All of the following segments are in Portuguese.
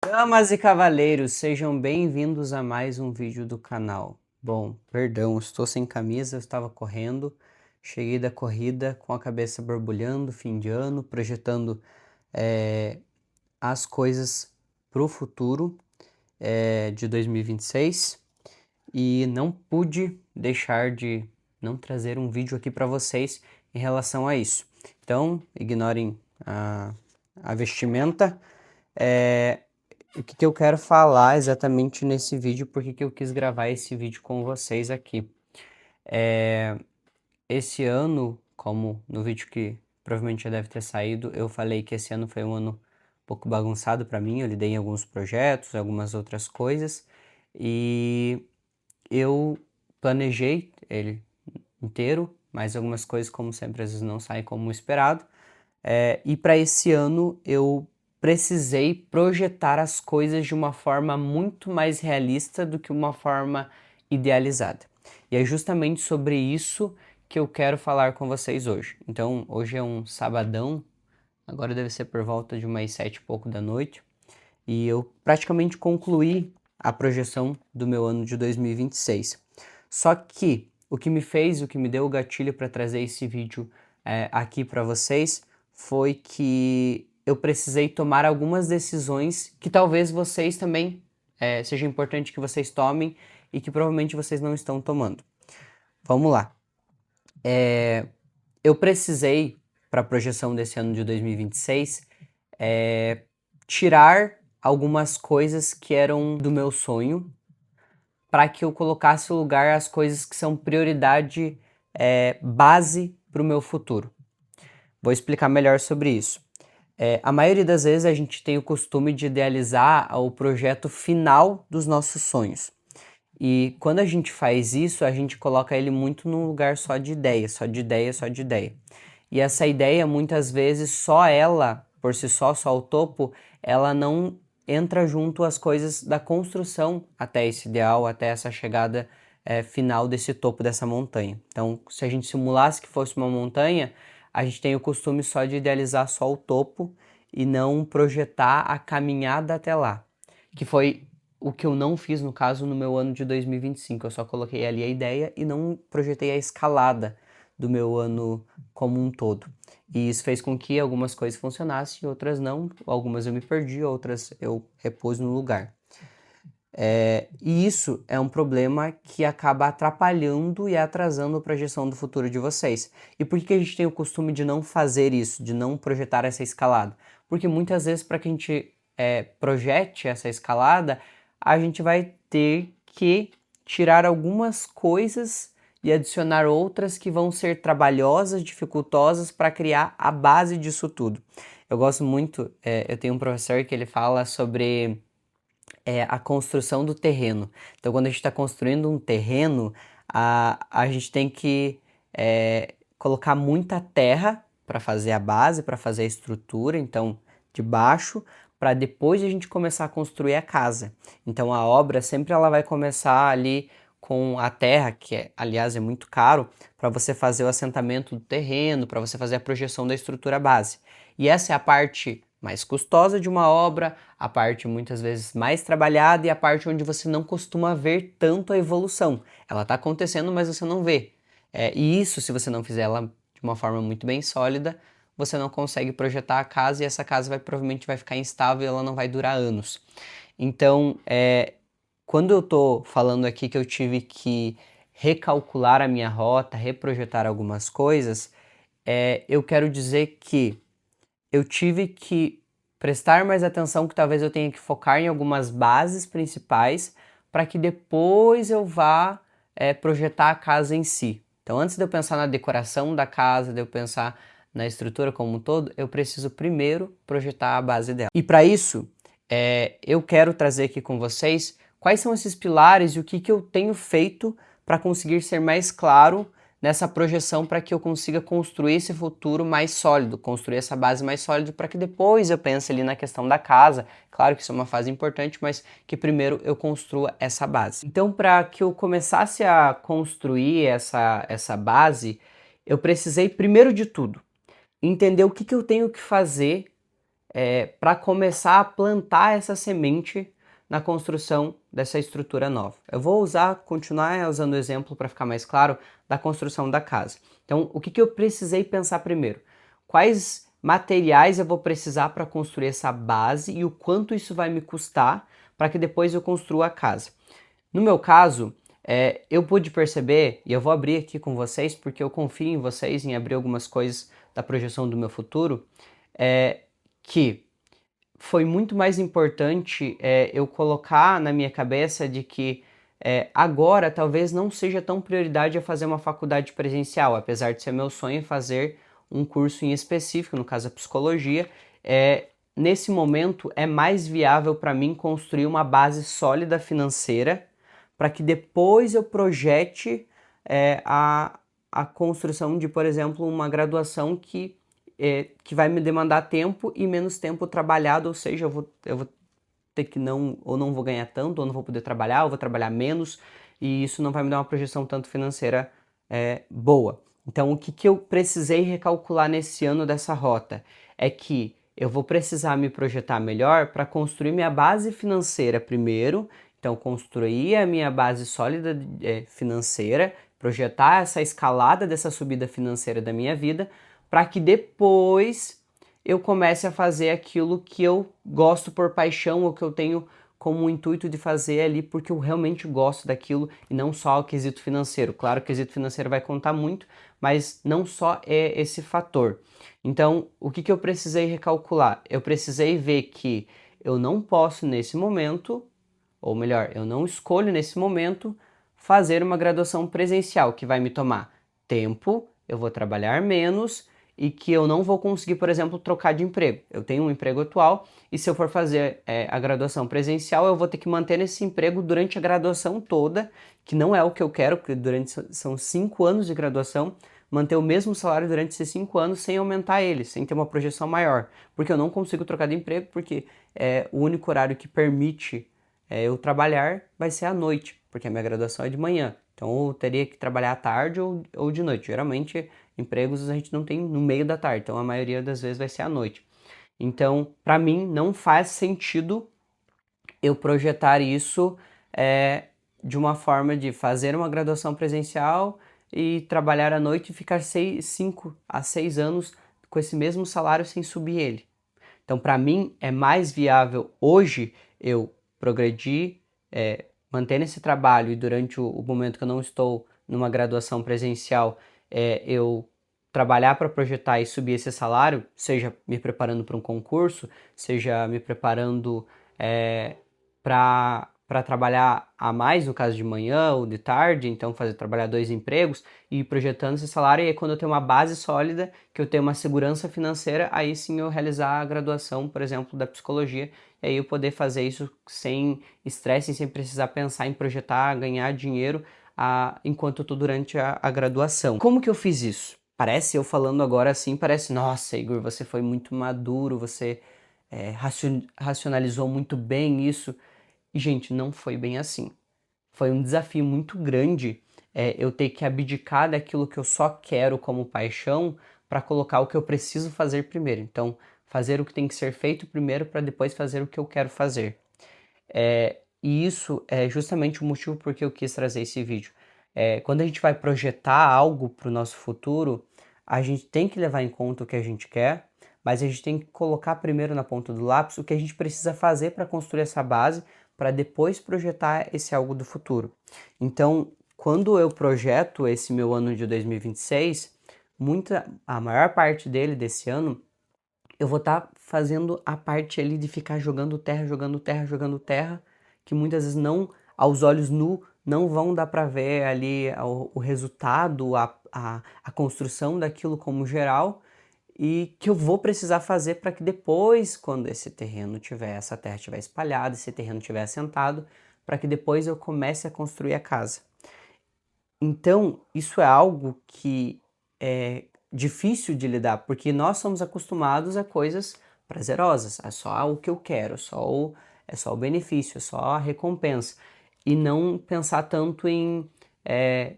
Damas e cavaleiros, sejam bem-vindos a mais um vídeo do canal. Bom, perdão, estou sem camisa, eu estava correndo, cheguei da corrida com a cabeça borbulhando, fim de ano, projetando as coisas para o futuro de 2026 e não pude deixar de não trazer um vídeo aqui para vocês em relação a isso. Então, ignorem a vestimenta. O que eu quero falar exatamente nesse vídeo, porque que eu quis gravar esse vídeo com vocês aqui. Esse ano, como no vídeo que provavelmente já deve ter saído, eu falei que esse ano foi um ano um pouco bagunçado para mim, eu lidei em alguns projetos, algumas outras coisas, e eu planejei ele inteiro, mas algumas coisas, como sempre, às vezes não saem como esperado. E para esse ano eu precisei projetar as coisas de uma forma muito mais realista do que uma forma idealizada. E é justamente sobre isso que eu quero falar com vocês hoje. Então, hoje é um sabadão, agora deve ser por volta de umas 7 e pouco da noite, e eu praticamente concluí a projeção do meu ano de 2026. Só que o que me deu o gatilho para trazer esse vídeo aqui para vocês foi que eu precisei tomar algumas decisões que talvez vocês também seja importante que vocês tomem e que provavelmente vocês não estão tomando. Vamos lá. Eu precisei, para a projeção desse ano de 2026, tirar algumas coisas que eram do meu sonho para que eu colocasse no lugar as coisas que são prioridade base para o meu futuro. Vou explicar melhor sobre isso. A maioria das vezes a gente tem o costume de idealizar o projeto final dos nossos sonhos. E quando a gente faz isso, a gente coloca ele muito num lugar só de ideia, só de ideia, só de ideia. E essa ideia, muitas vezes, só ela, por si só o topo, ela não entra junto às coisas da construção até esse ideal, até essa chegada final desse topo dessa montanha. Então, se a gente simulasse que fosse uma montanha, a gente tem o costume só de idealizar só o topo e não projetar a caminhada até lá, que foi o que eu não fiz, no caso, no meu ano de 2025. Eu só coloquei ali a ideia e não projetei a escalada do meu ano como um todo. E isso fez com que algumas coisas funcionassem, outras não. Algumas eu me perdi, outras eu repus no lugar. E isso é um problema que acaba atrapalhando e atrasando a projeção do futuro de vocês. E por que a gente tem o costume de não fazer isso, de não projetar essa escalada? Porque muitas vezes, para que a gente projete essa escalada, a gente vai ter que tirar algumas coisas e adicionar outras que vão ser trabalhosas, dificultosas para criar a base disso tudo. Eu gosto muito, eu tenho um professor que ele fala sobre a construção do terreno. Então, quando a gente está construindo um terreno, a gente tem que colocar muita terra para fazer a base, para fazer a estrutura, então, de baixo, para depois a gente começar a construir a casa. Então, a obra sempre ela vai começar ali com a terra, que aliás é muito caro, para você fazer o assentamento do terreno, para você fazer a projeção da estrutura base. E essa é a parte mais custosa de uma obra, a parte muitas vezes mais trabalhada e a parte onde você não costuma ver tanto a evolução. Ela está acontecendo, mas você não vê. E isso, se você não fizer ela de uma forma muito bem sólida, você não consegue projetar a casa e essa casa provavelmente vai ficar instável e ela não vai durar anos. Então, quando eu estou falando aqui que eu tive que recalcular a minha rota, reprojetar algumas coisas, eu quero dizer que eu tive que prestar mais atenção, que talvez eu tenha que focar em algumas bases principais para que depois eu vá projetar a casa em si. Então, antes de eu pensar na decoração da casa, de eu pensar na estrutura como um todo, eu preciso primeiro projetar a base dela. E para isso, eu quero trazer aqui com vocês quais são esses pilares e o que eu tenho feito para conseguir ser mais claro nessa projeção para que eu consiga construir esse futuro mais sólido, construir essa base mais sólida para que depois eu pense ali na questão da casa. Claro que isso é uma fase importante, mas que primeiro eu construa essa base. Então, para que eu começasse a construir essa base, eu precisei, primeiro de tudo, entender o que eu tenho que fazer para começar a plantar essa semente na construção dessa estrutura nova. Eu vou continuar usando o exemplo para ficar mais claro da construção da casa. Então, o que eu precisei pensar primeiro? Quais materiais eu vou precisar para construir essa base e o quanto isso vai me custar para que depois eu construa a casa. No meu caso, eu pude perceber, e eu vou abrir aqui com vocês porque eu confio em vocês em abrir algumas coisas da projeção do meu futuro, que foi muito mais importante eu colocar na minha cabeça de que agora talvez não seja tão prioridade eu fazer uma faculdade presencial, apesar de ser meu sonho fazer um curso em específico, no caso a psicologia. Nesse momento é mais viável para mim construir uma base sólida financeira para que depois eu projete a construção de, por exemplo, uma graduação que vai me demandar tempo e menos tempo trabalhado, ou seja, eu vou ter que não vou ganhar tanto, ou não vou poder trabalhar, ou vou trabalhar menos, e isso não vai me dar uma projeção tanto financeira boa. Então, o que eu precisei recalcular nesse ano dessa rota é que eu vou precisar me projetar melhor para construir minha base financeira primeiro. Então, construir a minha base sólida financeira, projetar essa escalada dessa subida financeira da minha vida, para que depois eu comece a fazer aquilo que eu gosto por paixão, ou que eu tenho como intuito de fazer ali porque eu realmente gosto daquilo e não só o quesito financeiro. Claro que o quesito financeiro vai contar muito, mas não só é esse fator. Então, o que eu precisei recalcular? Eu precisei ver que eu não posso nesse momento, ou melhor, eu não escolho nesse momento fazer uma graduação presencial que vai me tomar tempo, eu vou trabalhar menos e que eu não vou conseguir, por exemplo, trocar de emprego. Eu tenho um emprego atual e se eu for fazer a graduação presencial, eu vou ter que manter esse emprego durante a graduação toda, que não é o que eu quero, porque são 5 anos de graduação, manter o mesmo salário durante esses 5 anos sem aumentar ele, sem ter uma projeção maior, porque eu não consigo trocar de emprego, porque o único horário que permite eu trabalhar vai ser à noite, porque a minha graduação é de manhã. Então eu teria que trabalhar à tarde ou de noite. Geralmente empregos a gente não tem no meio da tarde, então a maioria das vezes vai ser à noite. Então, para mim, não faz sentido eu projetar isso de uma forma de fazer uma graduação presencial e trabalhar à noite e ficar 5 a 6 anos com esse mesmo salário sem subir ele. Então, para mim, é mais viável hoje eu progredir, mantendo esse trabalho e durante o momento que eu não estou numa graduação presencial, eu trabalhar para projetar e subir esse salário, seja me preparando para um concurso, seja me preparando para trabalhar a mais, no caso de manhã ou de tarde, então trabalhar 2 empregos e ir projetando esse salário, e aí quando eu tenho uma base sólida, que eu tenho uma segurança financeira, aí sim eu realizar a graduação, por exemplo, da psicologia, e aí eu poder fazer isso sem estresse, sem precisar pensar em projetar, ganhar dinheiro enquanto eu estou durante a graduação. Como que eu fiz isso? Parece, eu falando agora assim, parece, nossa, Igor, você foi muito maduro, você racionalizou muito bem isso. E, gente, não foi bem assim. Foi um desafio muito grande eu ter que abdicar daquilo que eu só quero como paixão para colocar o que eu preciso fazer primeiro. Então, fazer o que tem que ser feito primeiro para depois fazer o que eu quero fazer. E isso é justamente o motivo por que eu quis trazer esse vídeo. Quando a gente vai projetar algo para o nosso futuro, a gente tem que levar em conta o que a gente quer, mas a gente tem que colocar primeiro na ponta do lápis o que a gente precisa fazer para construir essa base, para depois projetar esse algo do futuro. Então, quando eu projeto esse meu ano de 2026, a maior parte desse ano, eu vou estar fazendo a parte ali de ficar jogando terra, jogando terra, jogando terra, que muitas vezes não, aos olhos nu, não vão dar para ver ali o resultado, a construção daquilo como geral, e que eu vou precisar fazer para que depois, quando essa terra estiver espalhada, esse terreno estiver assentado, para que depois eu comece a construir a casa. Então, isso é algo que é difícil de lidar, porque nós somos acostumados a coisas prazerosas, é só o que eu quero, é só o benefício, é só a recompensa, e não pensar tanto em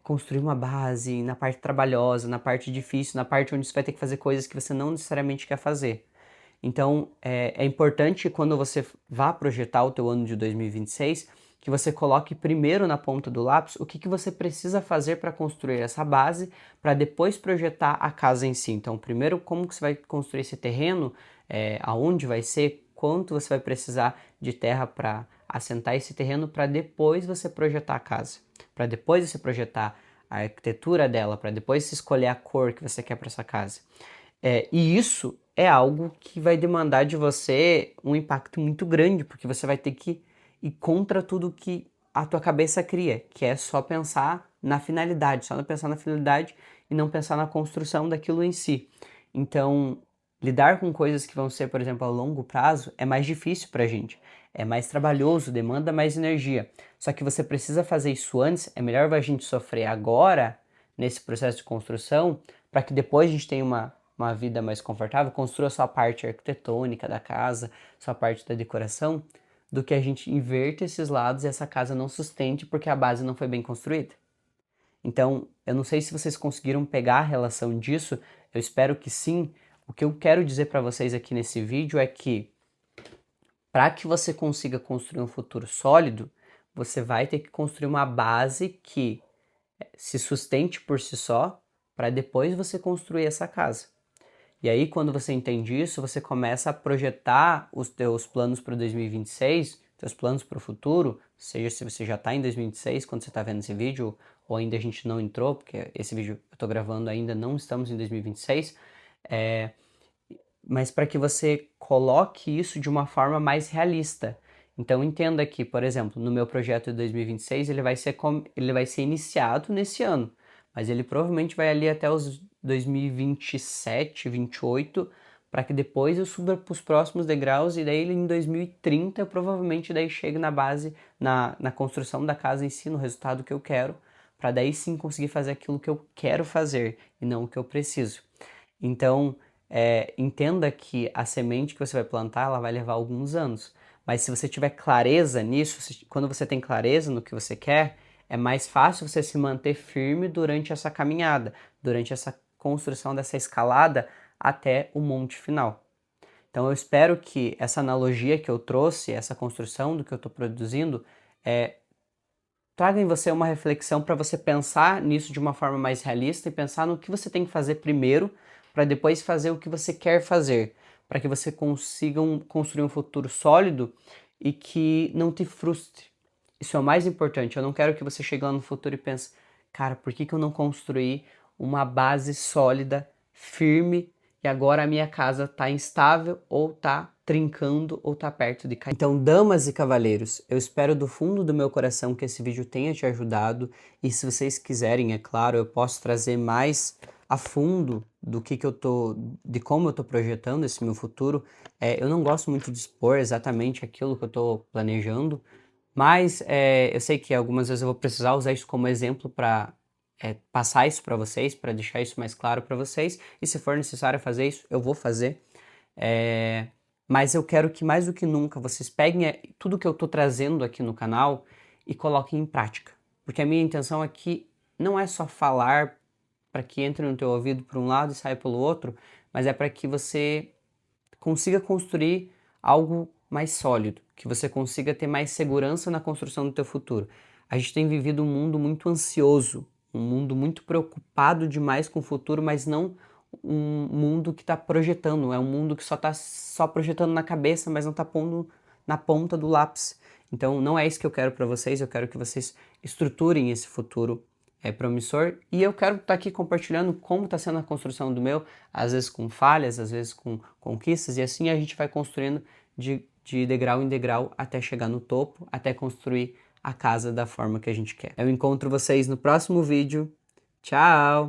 construir uma base na parte trabalhosa, na parte difícil, na parte onde você vai ter que fazer coisas que você não necessariamente quer fazer. Então, é importante quando você vá projetar o teu ano de 2026, que você coloque primeiro na ponta do lápis o que você precisa fazer para construir essa base, para depois projetar a casa em si. Então, primeiro, como que você vai construir esse terreno, aonde vai ser, quanto você vai precisar de terra para assentar esse terreno, para depois você projetar a casa, para depois você projetar a arquitetura dela, para depois você escolher a cor que você quer para essa casa. E isso é algo que vai demandar de você um impacto muito grande, porque você vai ter que ir contra tudo que a tua cabeça cria, que é só pensar na finalidade, só não pensar na finalidade e não pensar na construção daquilo em si. Então, lidar com coisas que vão ser, por exemplo, a longo prazo é mais difícil pra gente. É mais trabalhoso, demanda mais energia. Só que você precisa fazer isso antes, é melhor a gente sofrer agora, nesse processo de construção, para que depois a gente tenha uma vida mais confortável, construa sua parte arquitetônica da casa, sua parte da decoração, do que a gente inverta esses lados e essa casa não sustente porque a base não foi bem construída. Então, eu não sei se vocês conseguiram pegar a relação disso, eu espero que sim. O que eu quero dizer para vocês aqui nesse vídeo é que para que você consiga construir um futuro sólido, você vai ter que construir uma base que se sustente por si só, para depois você construir essa casa. E aí, quando você entende isso, você começa a projetar os teus planos para 2026, teus planos para o futuro, seja se você já está em 2026, quando você está vendo esse vídeo, ou ainda a gente não entrou, porque esse vídeo eu estou gravando ainda, não estamos em 2026, mas para que você coloque isso de uma forma mais realista. Então entenda que, por exemplo, no meu projeto de 2026, ele vai ser iniciado nesse ano, mas ele provavelmente vai ali até os 2027, 28, para que depois eu suba para os próximos degraus e daí em 2030 eu provavelmente daí chegue na base, na construção da casa em si, no resultado que eu quero, para daí sim conseguir fazer aquilo que eu quero fazer e não o que eu preciso. Então, entenda que a semente que você vai plantar, ela vai levar alguns anos. Mas se você tiver clareza nisso, quando você tem clareza no que você quer, é mais fácil você se manter firme durante essa caminhada, durante essa construção dessa escalada até o monte final. Então eu espero que essa analogia que eu trouxe, essa construção do que eu estou produzindo, traga em você uma reflexão para você pensar nisso de uma forma mais realista e pensar no que você tem que fazer primeiro para depois fazer o que você quer fazer, para que você consiga construir um futuro sólido e que não te frustre. Isso é o mais importante. Eu não quero que você chegue lá no futuro e pense, cara, por que eu não construí uma base sólida, firme, e agora a minha casa está instável ou está trincando ou está perto de cair. Então, damas e cavalheiros, eu espero do fundo do meu coração que esse vídeo tenha te ajudado e se vocês quiserem, é claro, eu posso trazer mais a fundo do que eu tô, de como eu tô projetando esse meu futuro. Eu não gosto muito de expor exatamente aquilo que eu tô planejando, mas eu sei que algumas vezes eu vou precisar usar isso como exemplo para passar isso para vocês, para deixar isso mais claro para vocês. E se for necessário fazer isso, eu vou fazer. Mas eu quero que mais do que nunca vocês peguem tudo que eu estou trazendo aqui no canal e coloquem em prática. Porque a minha intenção aqui não é só falar para que entre no teu ouvido por um lado e saia pelo outro, mas é para que você consiga construir algo mais sólido, que você consiga ter mais segurança na construção do teu futuro. A gente tem vivido um mundo muito ansioso, um mundo muito preocupado demais com o futuro, mas não um mundo que está projetando, é um mundo que só está só projetando na cabeça, mas não está pondo na ponta do lápis. Então não é isso que eu quero para vocês, eu quero que vocês estruturem esse futuro promissor e eu quero estar aqui compartilhando como está sendo a construção do meu, às vezes com falhas, às vezes com conquistas e assim a gente vai construindo de degrau em degrau até chegar no topo, até construir a casa da forma que a gente quer. Eu encontro vocês no próximo vídeo. Tchau!